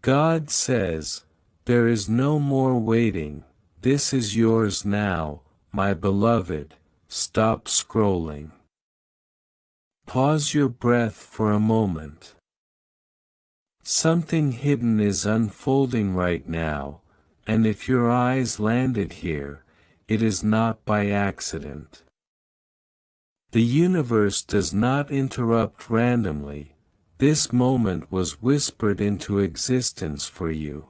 God says, there is no more waiting, this is yours now, my beloved, stop scrolling. Pause your breath for a moment. Something hidden is unfolding right now, and if your eyes landed here, it is not by accident. The universe does not interrupt randomly. This moment was whispered into existence for you.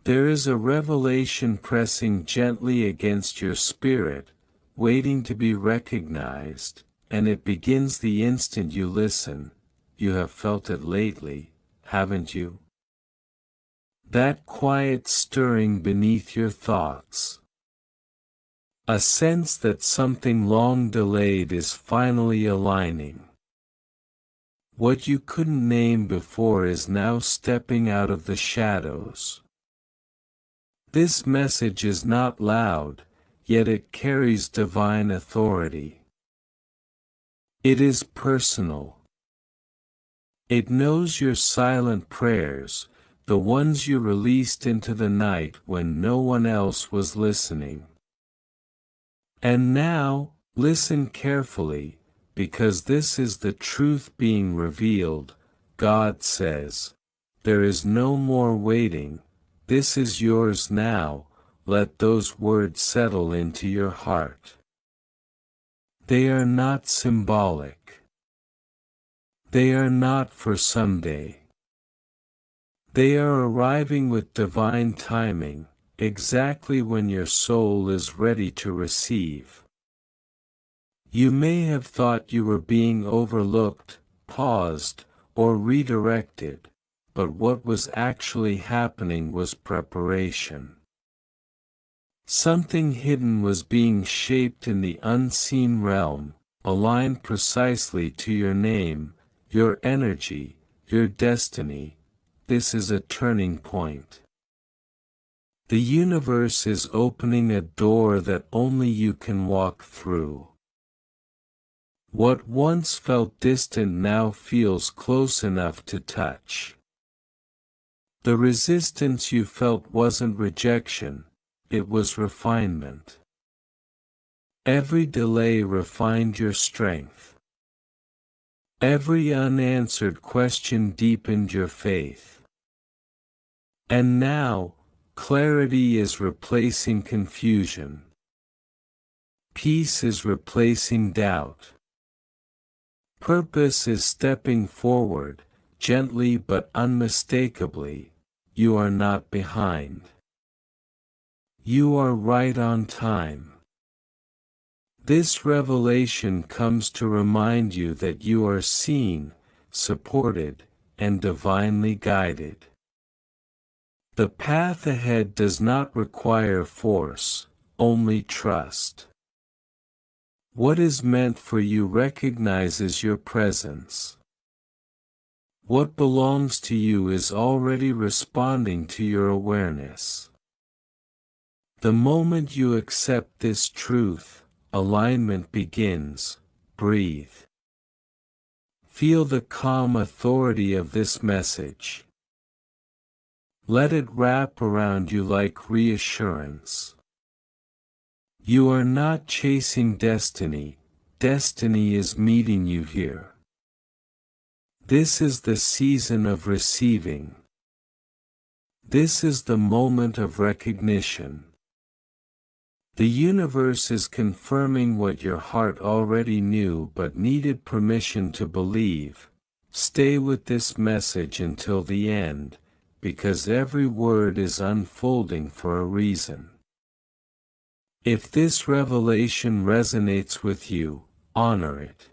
There is a revelation pressing gently against your spirit, waiting to be recognized, and it begins the instant you listen. You have felt it lately, haven't you? That quiet stirring beneath your thoughts. A sense that something long delayed is finally aligning. What you couldn't name before is now stepping out of the shadows. This message is not loud, yet it carries divine authority. It is personal. It knows your silent prayers, the ones you released into the night when no one else was listening. And now, listen carefully, because this is the truth being revealed. God says, there is no more waiting, this is yours now, let those words settle into your heart. They are not symbolic. They are not for someday. They are arriving with divine timing, exactly when your soul is ready to receive. You may have thought you were being overlooked, paused, or redirected, but what was actually happening was preparation. Something hidden was being shaped in the unseen realm, aligned precisely to your name, your energy, your destiny. This is a turning point. The universe is opening a door that only you can walk through. What once felt distant now feels close enough to touch. The resistance you felt wasn't rejection, it was refinement. Every delay refined your strength. Every unanswered question deepened your faith. And now, clarity is replacing confusion. Peace is replacing doubt. Purpose is stepping forward, gently but unmistakably. You are not behind. You are right on time. This revelation comes to remind you that you are seen, supported, and divinely guided. The path ahead does not require force, only trust. What is meant for you recognizes your presence. What belongs to you is already responding to your awareness. The moment you accept this truth, alignment begins. Breathe. Feel the calm authority of this message. Let it wrap around you like reassurance. You are not chasing destiny, destiny is meeting you here. This is the season of receiving. This is the moment of recognition. The universe is confirming what your heart already knew but needed permission to believe. Stay with this message until the end, because every word is unfolding for a reason. If this revelation resonates with you, honor it.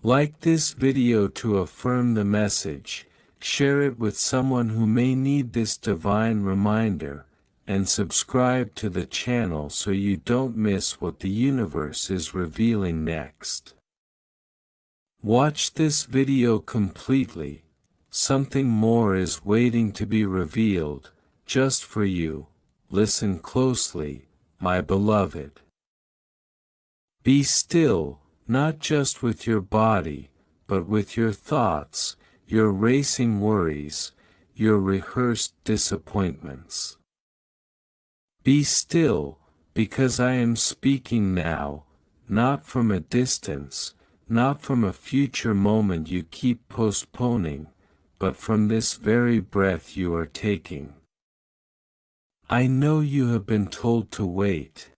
Like this video to affirm the message, share it with someone who may need this divine reminder, and subscribe to the channel so you don't miss what the universe is revealing next. Watch this video completely. Something more is waiting to be revealed, just for you. Listen closely, my beloved. Be still, not just with your body, but with your thoughts. your racing worries, your rehearsed disappointments. Be still, because I am speaking now, not from a distance, not from a future moment you keep postponing, but from this very breath you are taking. I know you have been told to wait.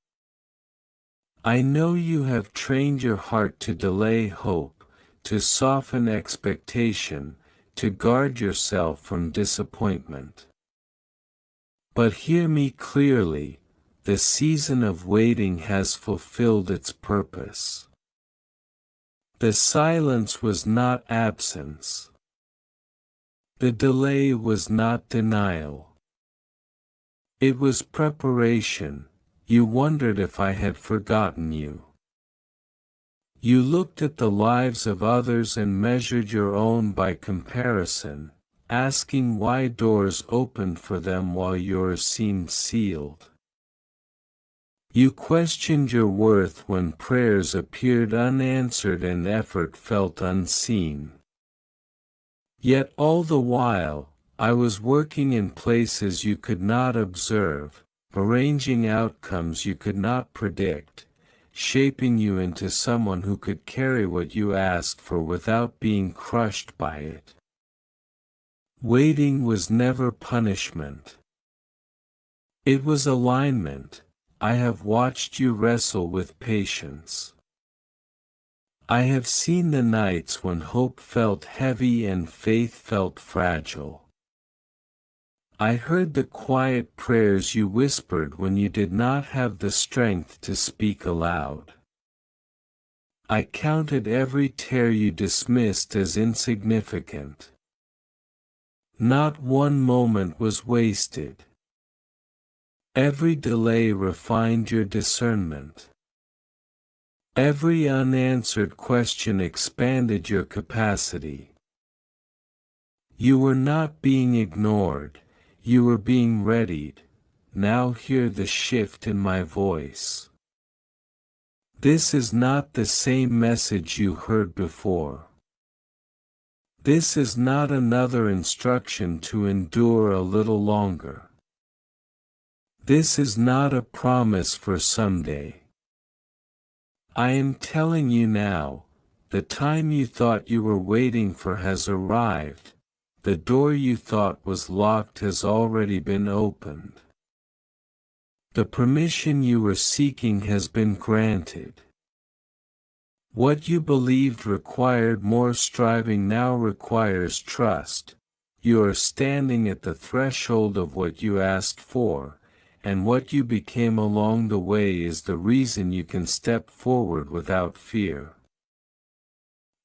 I know you have trained your heart to delay hope, to soften expectation, to guard yourself from disappointment. But hear me clearly, the season of waiting has fulfilled its purpose. The silence was not absence. The delay was not denial. It was preparation. You wondered if I had forgotten you. You looked at the lives of others and measured your own by comparison, asking why doors opened for them while yours seemed sealed. You questioned your worth when prayers appeared unanswered and effort felt unseen. Yet all the while, I was working in places you could not observe, arranging outcomes you could not predict, shaping you into someone who could carry what you asked for without being crushed by it. Waiting was never punishment. It was alignment. I have watched you wrestle with patience. I have seen the nights when hope felt heavy and faith felt fragile. I heard the quiet prayers you whispered when you did not have the strength to speak aloud. I counted every tear you dismissed as insignificant. Not one moment was wasted. Every delay refined your discernment. Every unanswered question expanded your capacity. You were not being ignored. You were being readied. Now hear the shift in my voice. This is not the same message you heard before. This is not another instruction to endure a little longer. This is not a promise for someday. I am telling you now, the time you thought you were waiting for has arrived. The door you thought was locked has already been opened. The permission you were seeking has been granted. What you believed required more striving now requires trust. You are standing at the threshold of what you asked for, and what you became along the way is the reason you can step forward without fear.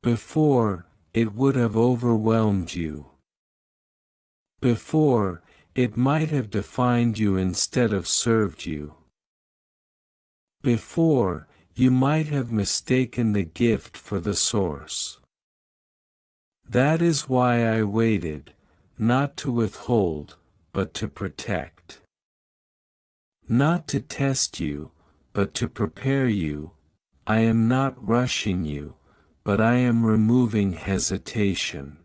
Before, it would have overwhelmed you. Before, it might have defined you instead of served you. Before, you might have mistaken the gift for the source. That is why I waited, not to withhold, but to protect. Not to test you, but to prepare you. I am not rushing you, but I am removing hesitation.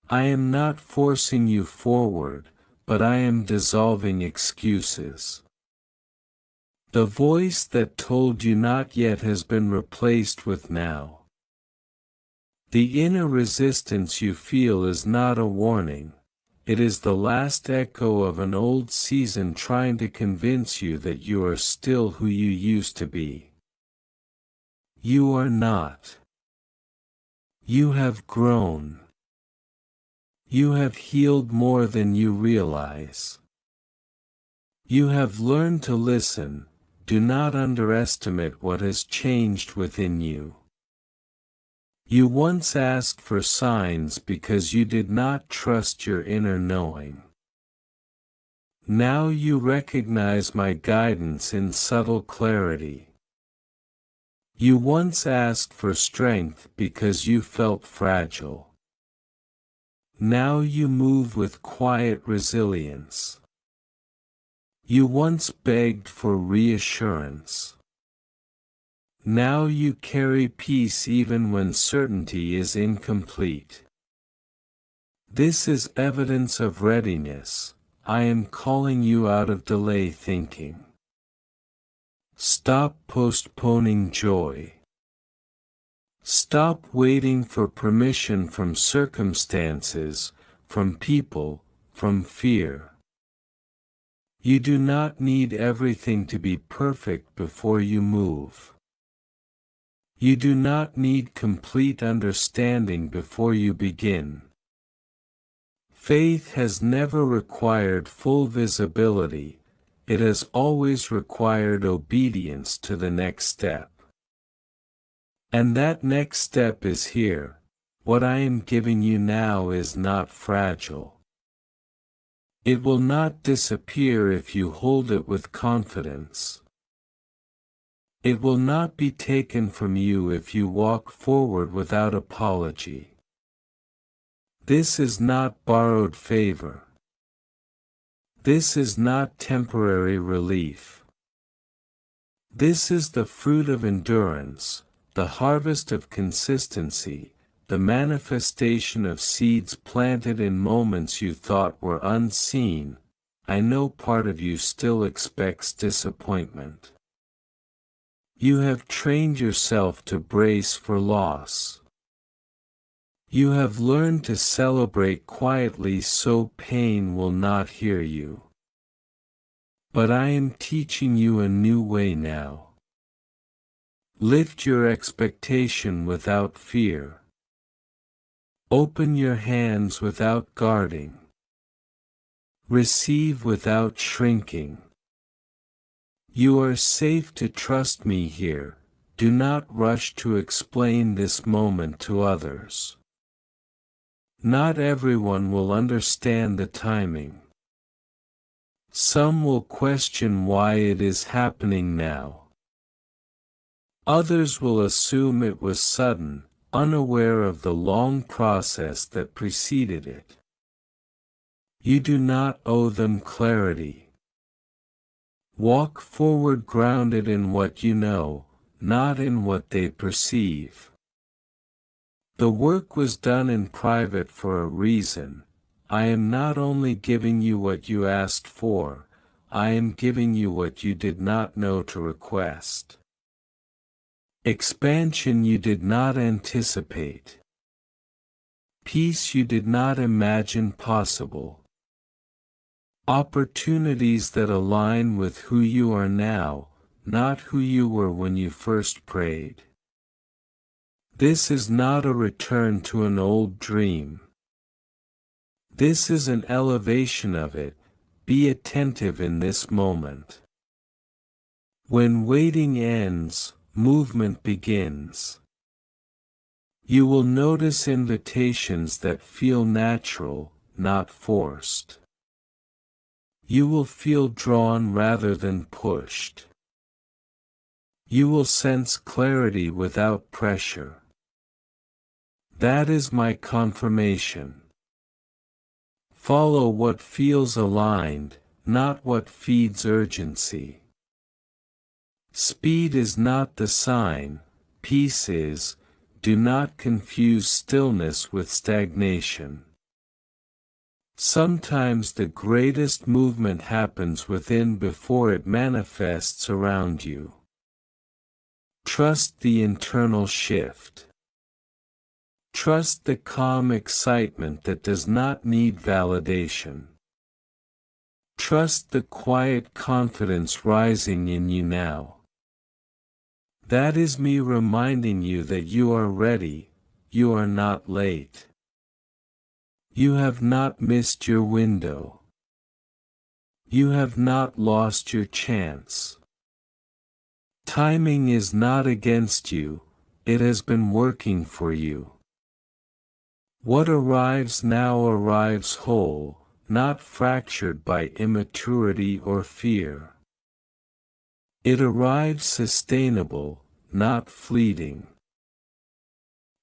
I am not forcing you forward, but I am dissolving excuses. The voice that told you not yet has been replaced with now. The inner resistance you feel is not a warning. It is the last echo of an old season trying to convince you that you are still who you used to be. You are not. You have grown. You have healed more than you realize. You have learned to listen. Do not underestimate what has changed within you. You once asked for signs because you did not trust your inner knowing. Now you recognize my guidance in subtle clarity. You once asked for strength because you felt fragile. Now you move with quiet resilience. You once begged for reassurance. Now you carry peace even when certainty is incomplete. This is evidence of readiness. I am calling you out of delay thinking. Stop postponing joy. Stop waiting for permission from circumstances, from people, from fear. You do not need everything to be perfect before you move. You do not need complete understanding before you begin. Faith has never required full visibility, it has always required obedience to the next step. And that next step is here. What I am giving you now is not fragile. It will not disappear if you hold it with confidence. It will not be taken from you if you walk forward without apology. This is not borrowed favor. This is not temporary relief. This is the fruit of endurance, the harvest of consistency, the manifestation of seeds planted in moments you thought were unseen. I know part of you still expects disappointment. You have trained yourself to brace for loss. You have learned to celebrate quietly so pain will not hear you. But I am teaching you a new way now. Lift your expectation without fear. Open your hands without guarding. Receive without shrinking. You are safe to trust me here. Do not rush to explain this moment to others. Not everyone will understand the timing. Some will question why it is happening now. Others will assume it was sudden, unaware of the long process that preceded it. You do not owe them clarity. Walk forward grounded in what you know, not in what they perceive. The work was done in private for a reason. I am not only giving you what you asked for, I am giving you what you did not know to request. Expansion you did not anticipate. Peace you did not imagine possible. Opportunities that align with who you are now, not who you were when you first prayed. This is not a return to an old dream. This is an elevation of it. Be attentive in this moment. When waiting ends, movement begins. You will notice invitations that feel natural, not forced. You will feel drawn rather than pushed. You will sense clarity without pressure. That is my confirmation. Follow what feels aligned, not what feeds urgency. Speed is not the sign, peace is. Do not confuse stillness with stagnation. Sometimes the greatest movement happens within before it manifests around you. Trust the internal shift. Trust the calm excitement that does not need validation. Trust the quiet confidence rising in you now. That is me reminding you that you are ready, you are not late. You have not missed your window. You have not lost your chance. Timing is not against you, it has been working for you. What arrives now arrives whole, not fractured by immaturity or fear. It arrives sustainable, not fleeting.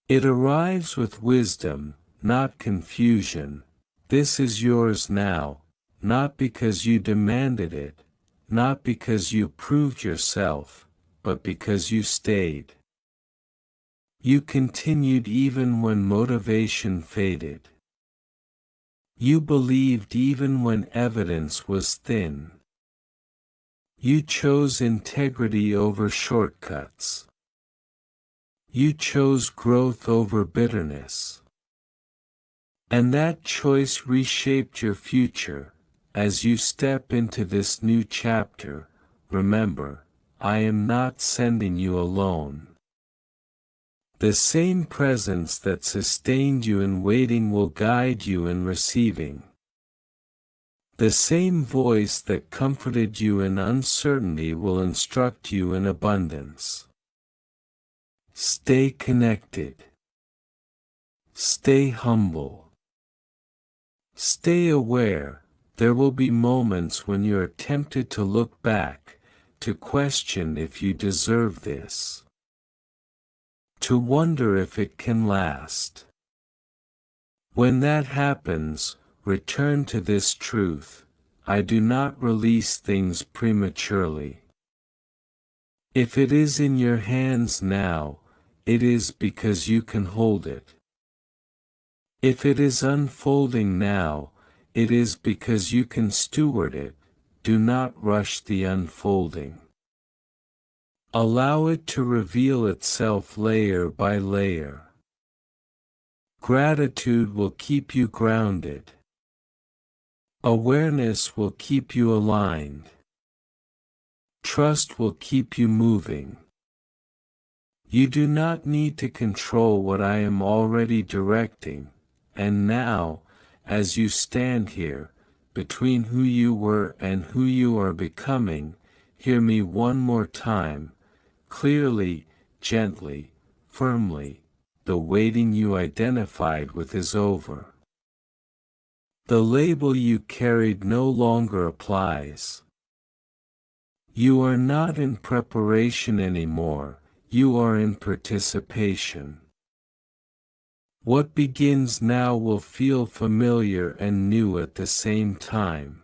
It arrives with wisdom, not confusion. This is yours now, not because you demanded it, not because you proved yourself, but because you stayed. You continued even when motivation faded. You believed even when evidence was thin. You chose integrity over shortcuts. You chose growth over bitterness. And that choice reshaped your future. As you step into this new chapter, remember, I am not sending you alone. The same presence that sustained you in waiting will guide you in receiving. The same voice that comforted you in uncertainty will instruct you in abundance. Stay connected. Stay humble. Stay aware. There will be moments when you are tempted to look back, to question if you deserve this, to wonder if it can last. When that happens, return to this truth: I do not release things prematurely. If it is in your hands now, it is because you can hold it. If it is unfolding now, it is because you can steward it. Do not rush the unfolding. Allow it to reveal itself layer by layer. Gratitude will keep you grounded. Awareness will keep you aligned. Trust will keep you moving. You do not need to control what I am already directing. And now, as you stand here, between who you were and who you are becoming, hear me one more time, clearly, gently, firmly: the waiting you identified with is over. The label you carried no longer applies. You are not in preparation anymore, you are in participation. What begins now will feel familiar and new at the same time.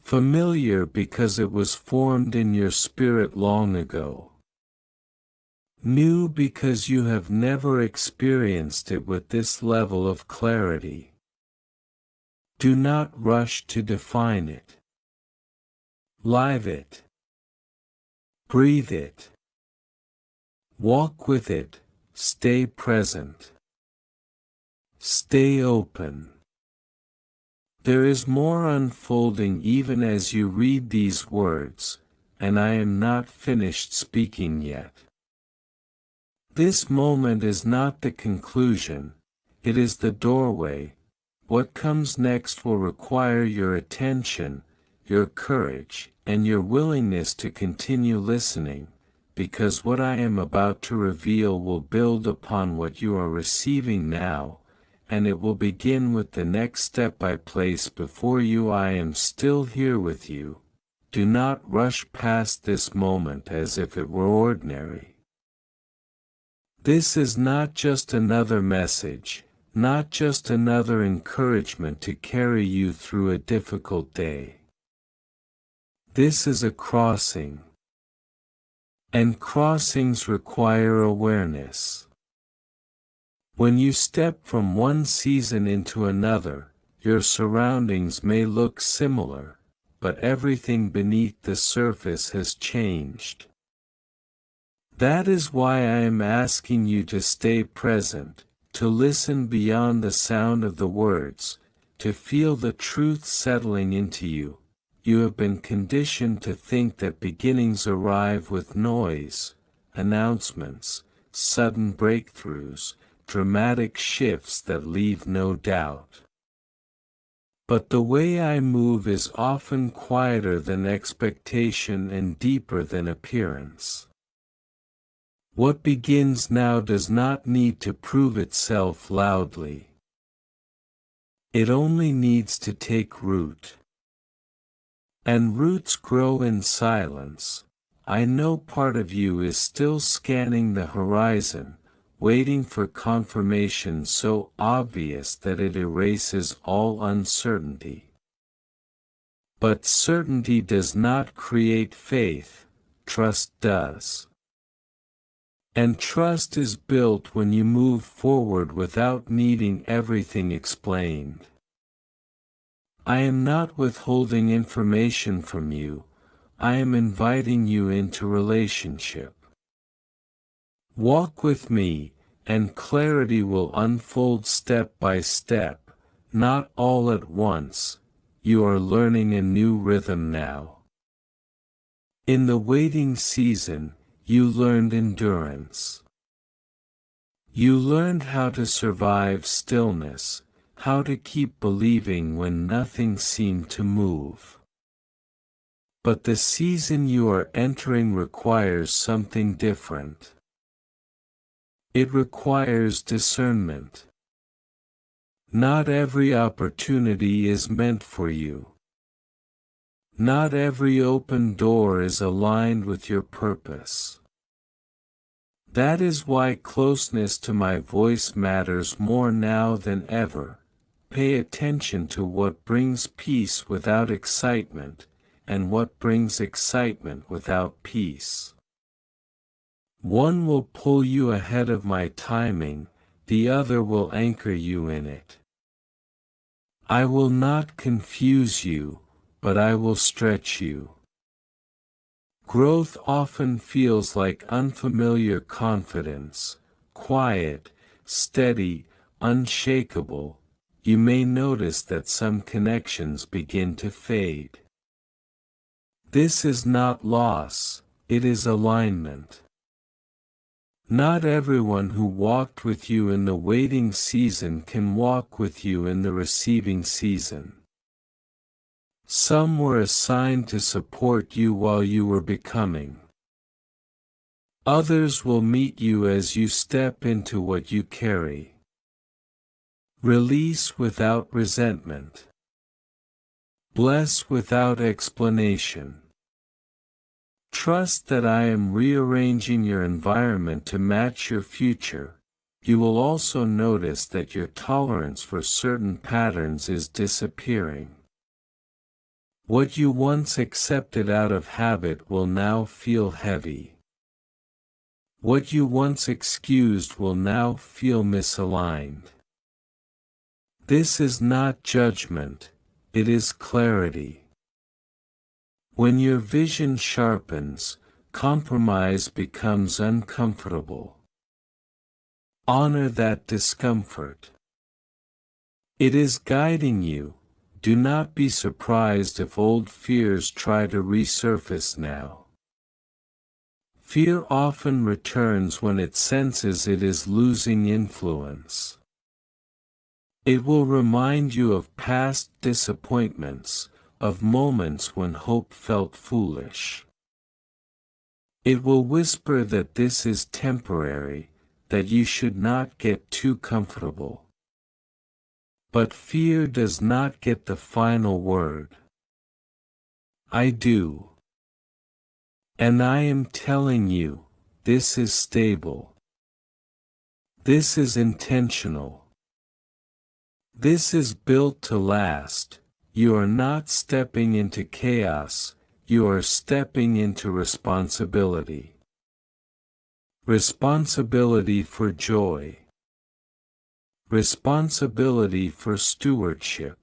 Familiar because it was formed in your spirit long ago. New because you have never experienced it with this level of clarity. Do not rush to define it. Live it. Breathe it. Walk with it. Stay present. Stay open. There is more unfolding even as you read these words, and I am not finished speaking yet. This moment is not the conclusion, it is the doorway. What comes next will require your attention, your courage, and your willingness to continue listening, because what I am about to reveal will build upon what you are receiving now, and it will begin with the next step I place before you. I am still here with you. Do not rush past this moment as if it were ordinary. This is not just another message, not just another encouragement to carry you through a difficult day. This is a crossing. And crossings require awareness. When you step from one season into another, your surroundings may look similar, but everything beneath the surface has changed. That is why I am asking you to stay present, to listen beyond the sound of the words, to feel the truth settling into you. You have been conditioned to think that beginnings arrive with noise, announcements, sudden breakthroughs, dramatic shifts that leave no doubt. But the way I move is often quieter than expectation and deeper than appearance. What begins now does not need to prove itself loudly. It only needs to take root. And roots grow in silence. I know part of you is still scanning the horizon, waiting for confirmation so obvious that it erases all uncertainty. But certainty does not create faith, trust does. And trust is built when you move forward without needing everything explained. I am not withholding information from you, I am inviting you into relationship. Walk with me, and clarity will unfold step by step, not all at once. You are learning a new rhythm now. In the waiting season, you learned endurance. You learned how to survive stillness, how to keep believing when nothing seemed to move. But the season you are entering requires something different. It requires discernment. Not every opportunity is meant for you. Not every open door is aligned with your purpose. That is why closeness to my voice matters more now than ever. Pay attention to what brings peace without excitement, and what brings excitement without peace. One will pull you ahead of my timing, the other will anchor you in it. I will not confuse you, but I will stretch you. Growth often feels like unfamiliar confidence, quiet, steady, unshakable. You may notice that some connections begin to fade. This is not loss, it is alignment. Not everyone who walked with you in the waiting season can walk with you in the receiving season. Some were assigned to support you while you were becoming. Others will meet you as you step into what you carry. Release without resentment. Bless without explanation. Trust that I am rearranging your environment to match your future. You will also notice that your tolerance for certain patterns is disappearing. What you once accepted out of habit will now feel heavy. What you once excused will now feel misaligned. This is not judgment, it is clarity. When your vision sharpens, compromise becomes uncomfortable. Honor that discomfort. It is guiding you. Do not be surprised if old fears try to resurface now. Fear often returns when it senses it is losing influence. It will remind you of past disappointments, of moments when hope felt foolish. It will whisper that this is temporary, that you should not get too comfortable. But fear does not get the final word. I do. And I am telling you, this is stable. This is intentional. This is built to last. You are not stepping into chaos, you are stepping into responsibility. Responsibility for joy. Responsibility for stewardship.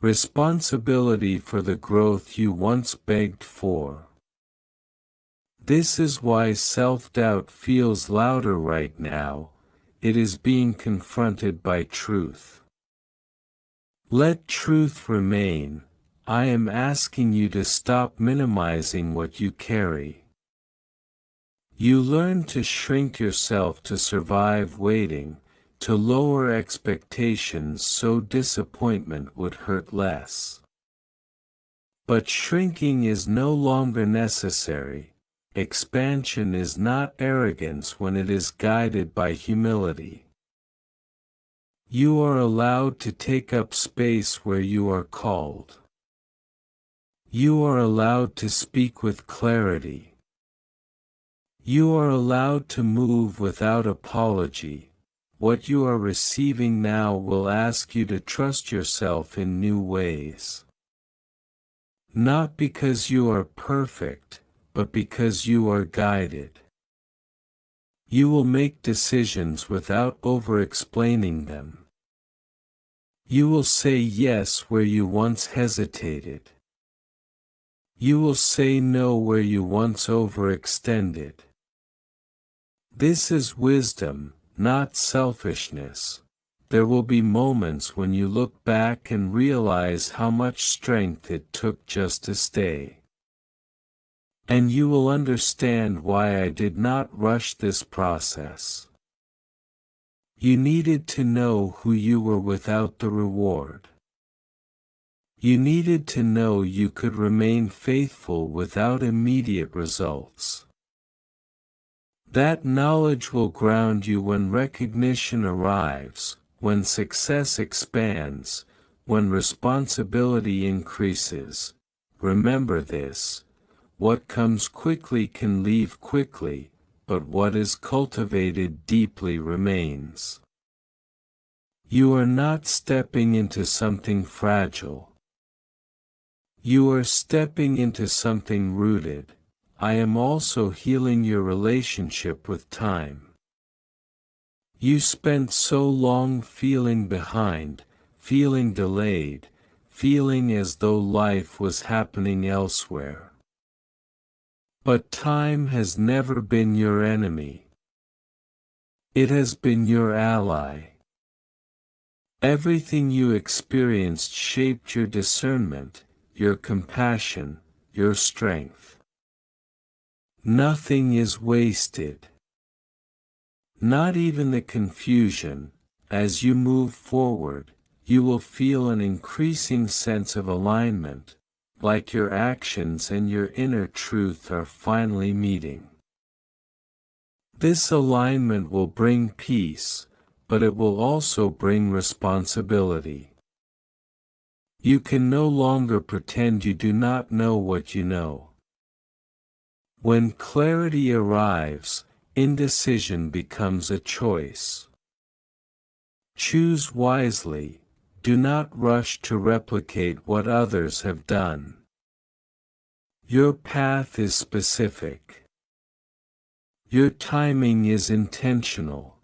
Responsibility for the growth you once begged for. This is why self-doubt feels louder right now. It is being confronted by truth. Let truth remain. I am asking you to stop minimizing what you carry. You learn to shrink yourself to survive waiting, to lower expectations so disappointment would hurt less. But shrinking is no longer necessary. Expansion is not arrogance when it is guided by humility. You are allowed to take up space where you are called. You are allowed to speak with clarity. You are allowed to move without apology. What you are receiving now will ask you to trust yourself in new ways. Not because you are perfect, but because you are guided. You will make decisions without over-explaining them. You will say yes where you once hesitated. You will say no where you once overextended. This is wisdom, not selfishness. There will be moments when you look back and realize how much strength it took just to stay. And you will understand why I did not rush this process. You needed to know who you were without the reward. You needed to know you could remain faithful without immediate results. That knowledge will ground you when recognition arrives, when success expands, when responsibility increases. Remember this: what comes quickly can leave quickly, but what is cultivated deeply remains. You are not stepping into something fragile. You are stepping into something rooted. I am also healing your relationship with time. You spent so long feeling behind, feeling delayed, feeling as though life was happening elsewhere. But time has never been your enemy. It has been your ally. Everything you experienced shaped your discernment, your compassion, your strength. Nothing is wasted. Not even the confusion. As you move forward, you will feel an increasing sense of alignment, like your actions and your inner truth are finally meeting. This alignment will bring peace, but it will also bring responsibility. You can no longer pretend you do not know what you know. When clarity arrives, indecision becomes a choice. Choose wisely. Do not rush to replicate what others have done. Your path is specific. Your timing is intentional.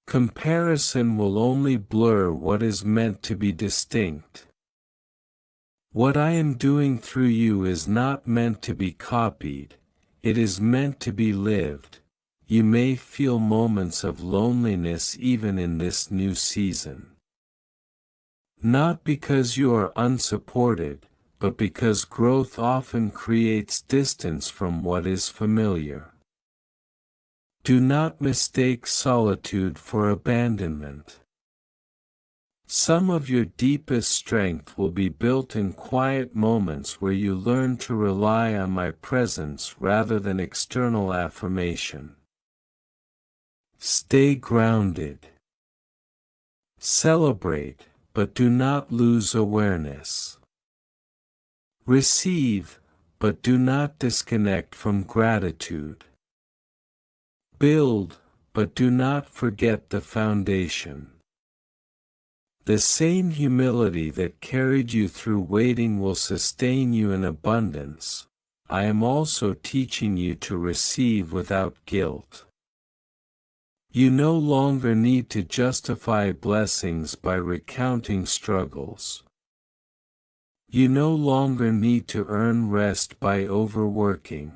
Comparison will only blur what is meant to be distinct. What I am doing through you is not meant to be copied, it is meant to be lived. You may feel moments of loneliness even in this new season. Not because you are unsupported, but because growth often creates distance from what is familiar. Do not mistake solitude for abandonment. Some of your deepest strength will be built in quiet moments where you learn to rely on my presence rather than external affirmation. Stay grounded. Celebrate, but do not lose awareness. Receive, but do not disconnect from gratitude. Build, but do not forget the foundation. The same humility that carried you through waiting will sustain you in abundance. I am also teaching you to receive without guilt. You no longer need to justify blessings by recounting struggles. You no longer need to earn rest by overworking.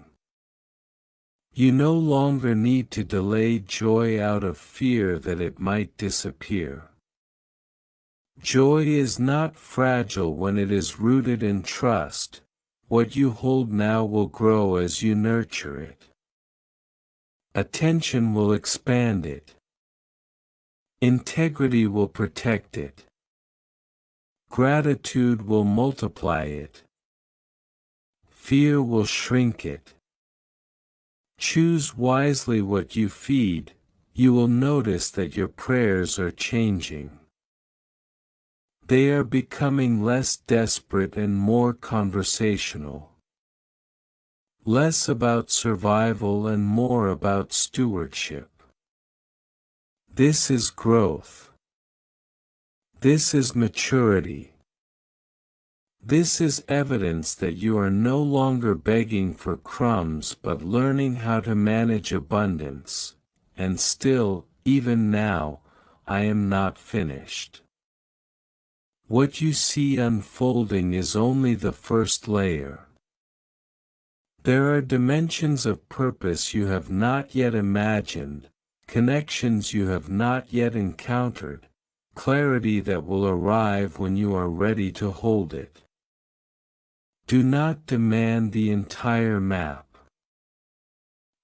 You no longer need to delay joy out of fear that it might disappear. Joy is not fragile when it is rooted in trust. What you hold now will grow as you nurture it. Attention will expand it. Integrity will protect it. Gratitude will multiply it. Fear will shrink it. Choose wisely what you feed. You will notice that your prayers are changing. They are becoming less desperate and more conversational. Less about survival and more about stewardship. This is growth. This is maturity. This is evidence that you are no longer begging for crumbs but learning how to manage abundance. And still, even now, I am not finished. What you see unfolding is only the first layer. There are dimensions of purpose you have not yet imagined, connections you have not yet encountered, clarity that will arrive when you are ready to hold it. Do not demand the entire map.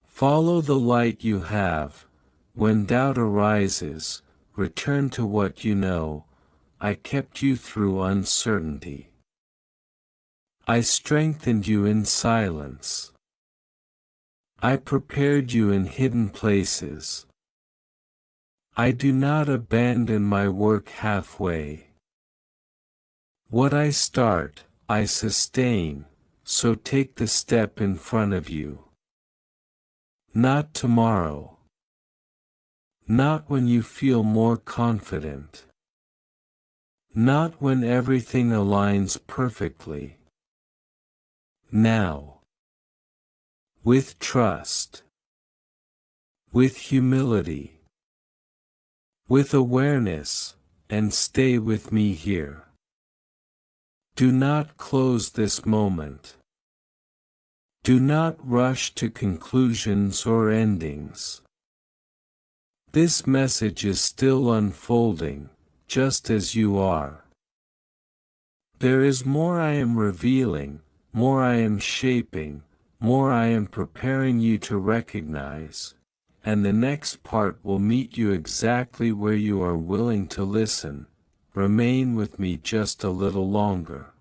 Follow the light you have. When doubt arises, return to what you know. I kept you through uncertainty. I strengthened you in silence. I prepared you in hidden places. I do not abandon my work halfway. What I start, I sustain, so take the step in front of you. Not tomorrow. Not when you feel more confident. Not when everything aligns perfectly. Now. With trust. With humility. With awareness, and stay with me here. Do not close this moment. Do not rush to conclusions or endings. This message is still unfolding, just as you are. There is more I am revealing, more I am shaping, more I am preparing you to recognize, and the next part will meet you exactly where you are willing to listen. Remain with me just a little longer.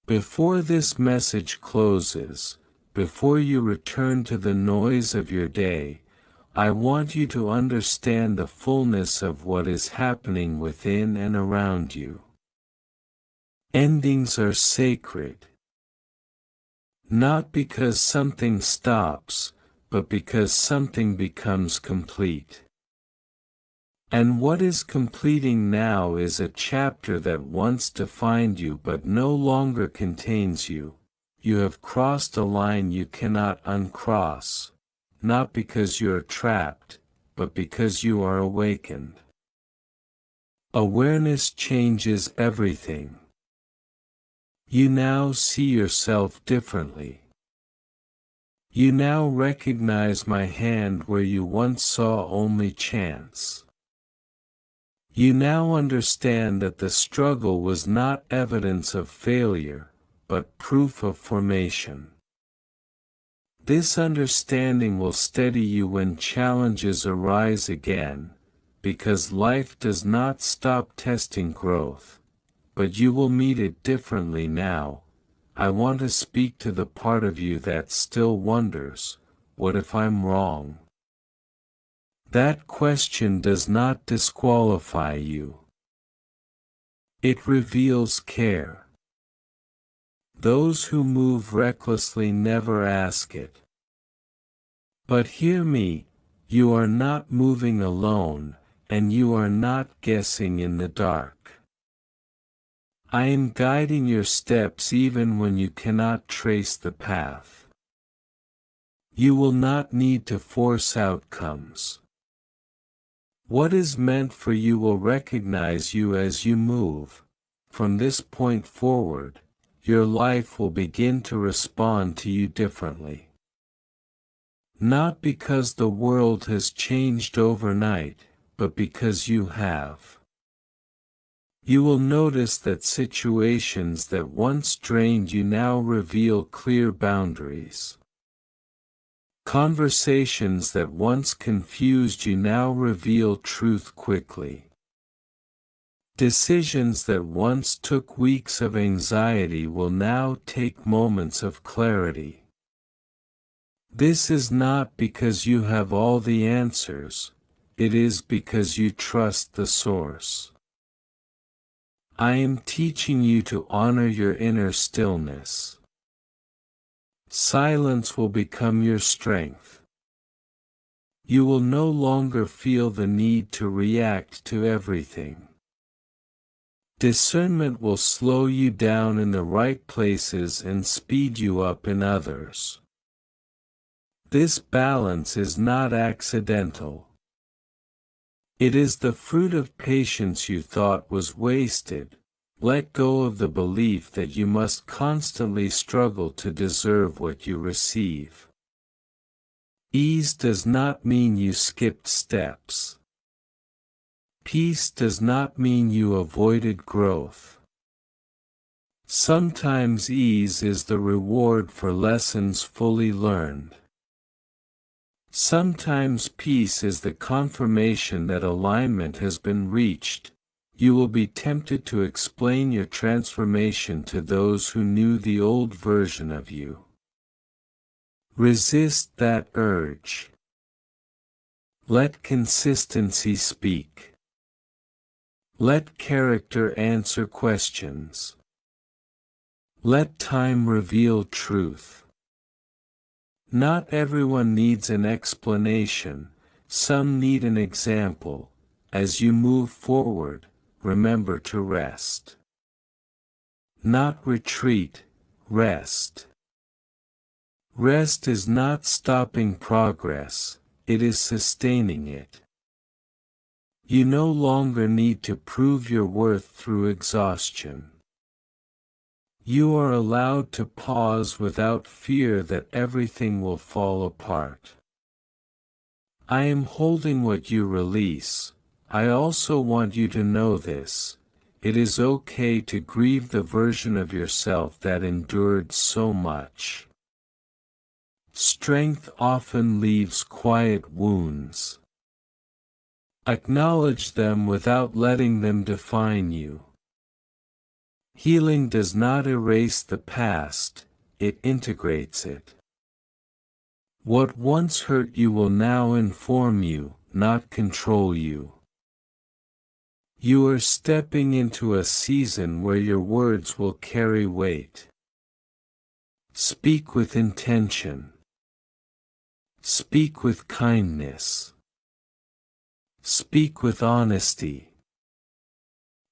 Before this message closes, before you return to the noise of your day, I want you to understand the fullness of what is happening within and around you. Endings are sacred. Not because something stops, but because something becomes complete. And what is completing now is a chapter that once defined you but no longer contains you. You have crossed a line you cannot uncross, not because you are trapped, but because you are awakened. Awareness changes everything. You now see yourself differently. You now recognize my hand where you once saw only chance. You now understand that the struggle was not evidence of failure, but proof of formation. This understanding will steady you when challenges arise again, because life does not stop testing growth, but you will meet it differently now. I want to speak to the part of you that still wonders, what if I'm wrong? That question does not disqualify you. It reveals care. Those who move recklessly never ask it. But hear me, you are not moving alone, and you are not guessing in the dark. I am guiding your steps even when you cannot trace the path. You will not need to force outcomes. What is meant for you will recognize you as you move. From this point forward, your life will begin to respond to you differently. Not because the world has changed overnight, but because you have. You will notice that situations that once drained you now reveal clear boundaries. Conversations that once confused you now reveal truth quickly. Decisions that once took weeks of anxiety will now take moments of clarity. This is not because you have all the answers, it is because you trust the source. I am teaching you to honor your inner stillness. Silence will become your strength. You will no longer feel the need to react to everything. Discernment will slow you down in the right places and speed you up in others. This balance is not accidental. It is the fruit of patience you thought was wasted. Let go of the belief that you must constantly struggle to deserve what you receive. Ease does not mean you skipped steps. Peace does not mean you avoided growth. Sometimes ease is the reward for lessons fully learned. Sometimes peace is the confirmation that alignment has been reached. You will be tempted to explain your transformation to those who knew the old version of you. Resist that urge. Let consistency speak. Let character answer questions. Let time reveal truth. Not everyone needs an explanation, some need an example. As you move forward, remember to rest. Not retreat, rest. Rest is not stopping progress, it is sustaining it. You no longer need to prove your worth through exhaustion. You are allowed to pause without fear that everything will fall apart. I am holding what you release. I also want you to know this. It is okay to grieve the version of yourself that endured so much. Strength often leaves quiet wounds. Acknowledge them without letting them define you. Healing does not erase the past, it integrates it. What once hurt you will now inform you, not control you. You are stepping into a season where your words will carry weight. Speak with intention. Speak with kindness. Speak with honesty.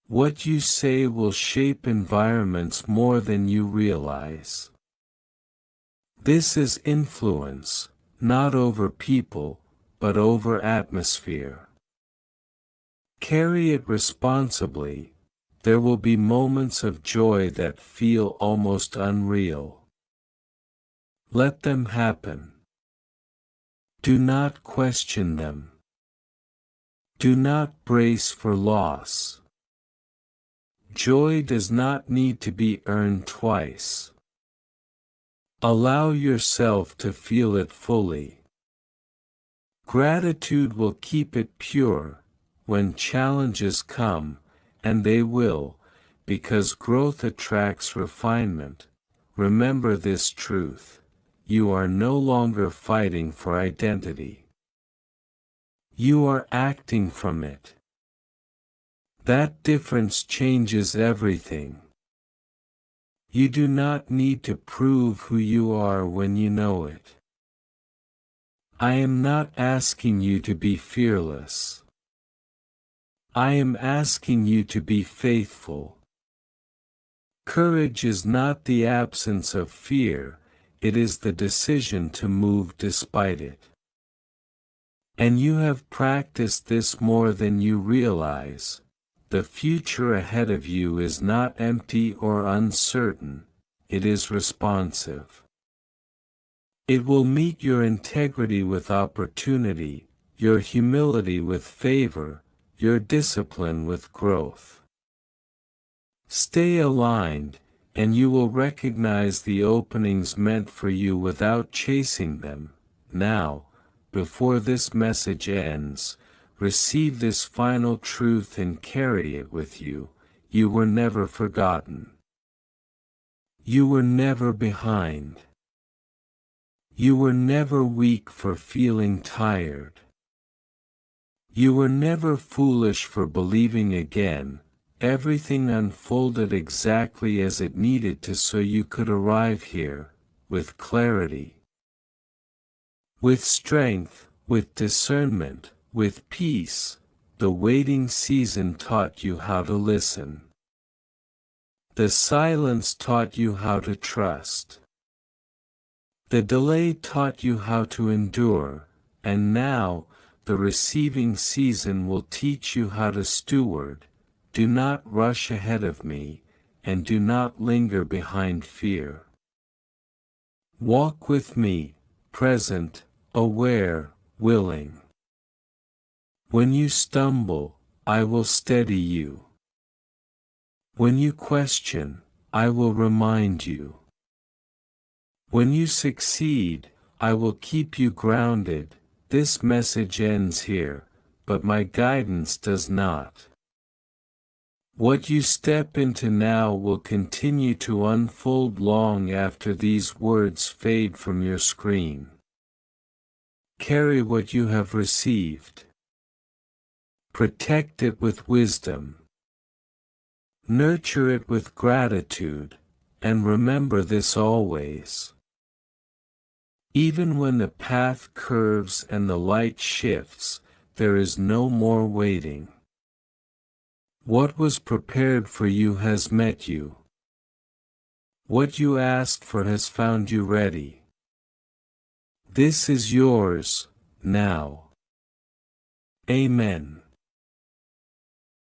What you say will shape environments more than you realize. This is influence, not over people, but over atmosphere. Carry it responsibly. There will be moments of joy that feel almost unreal. Let them happen. Do not question them. Do not brace for loss. Joy does not need to be earned twice. Allow yourself to feel it fully. Gratitude will keep it pure when challenges come, and they will, because growth attracts refinement. Remember this truth. You are no longer fighting for identity. You are acting from it. That difference changes everything. You do not need to prove who you are when you know it. I am not asking you to be fearless. I am asking you to be faithful. Courage is not the absence of fear, it is the decision to move despite it. And you have practiced this more than you realize. The future ahead of you is not empty or uncertain, it is responsive. It will meet your integrity with opportunity, your humility with favor, your discipline with growth. Stay aligned, and you will recognize the openings meant for you without chasing them. Now, before this message ends, receive this final truth and carry it with you. You were never forgotten. You were never behind. You were never weak for feeling tired. You were never foolish for believing again. Everything unfolded exactly as it needed to so you could arrive here, with clarity, with strength, with discernment, with peace. The waiting season taught you how to listen. The silence taught you how to trust. The delay taught you how to endure, and now, the receiving season will teach you how to steward. Do not rush ahead of me, and do not linger behind fear. Walk with me, present, aware, willing. When you stumble, I will steady you. When you question, I will remind you. When you succeed, I will keep you grounded. This message ends here, but my guidance does not. What you step into now will continue to unfold long after these words fade from your screen. Carry what you have received. Protect it with wisdom. Nurture it with gratitude, and remember this always. Even when the path curves and the light shifts, there is no more waiting. What was prepared for you has met you. What you asked for has found you ready. This is yours, now. Amen.